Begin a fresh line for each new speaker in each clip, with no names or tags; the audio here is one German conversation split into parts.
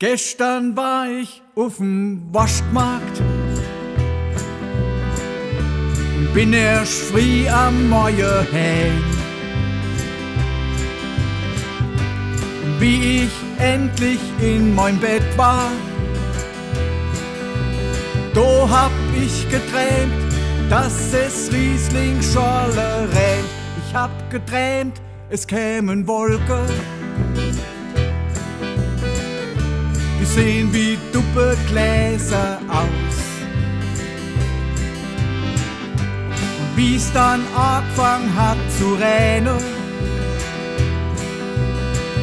Gestern war ich auf'm Waschmarkt und bin erst früh am Morgen heim. Und wie ich endlich in mein Bett war, da hab ich geträumt, dass es Riesling-Schorle rennt. Ich hab geträumt, es kämen Wolken, die sehen wie Duppegläser aus. Und wie's dann angefangen hat zu regnen,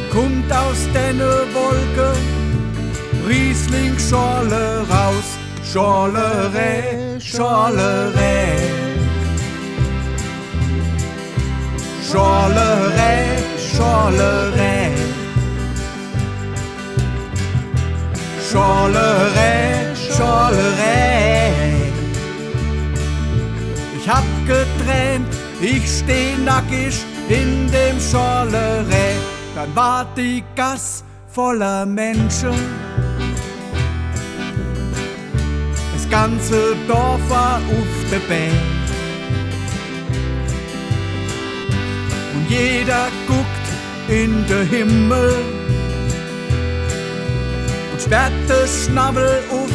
kommt aus den Wolken Riesling-Schorle raus. Schorlerei, Schorlerei, Schorlerei, Schorlerei, Schorlerei, Schorlerei. Ich hab geträumt, ich steh nackig in dem Schorlerei. Dann war die Gasse voller Menschen, das ganze Dorf war auf der Bank. Und jeder guckt in den Himmel und sperrt den Schnabel auf,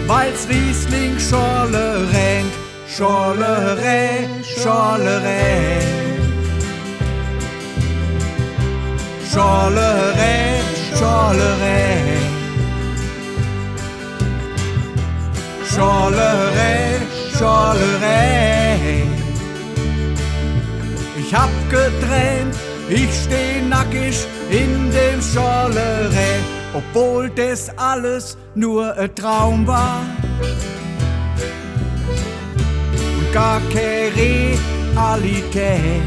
weil's Riesling-Schorle rennt. Schorlerei, Schorlerei, Schorlerei, Schorlerei, Schorlerei, Schorlerei. Ich hab geträumt, ich steh nackig in dem Schorlerei, obwohl das alles nur ein Traum war und gar keine Realität.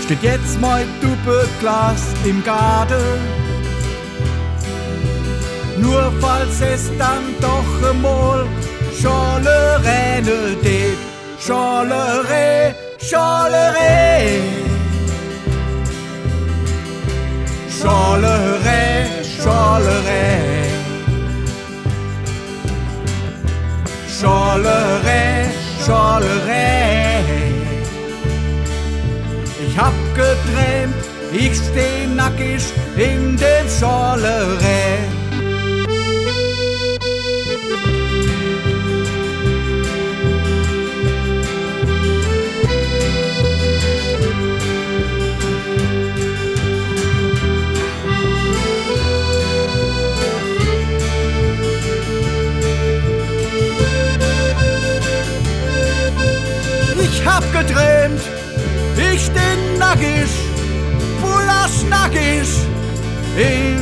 Steht jetzt mein Duppeglas im Garten, nur falls es dann doch einmal Schorlerei tät. Schorlerei, Schorlerei, Schorlerei, Schorlerei, Schorlerei, Schorlerei. Ich hab geträumt, ich steh nackig in dem Schorlerei. Ich hab geträumt, ich steh nackig, pullaschnackig in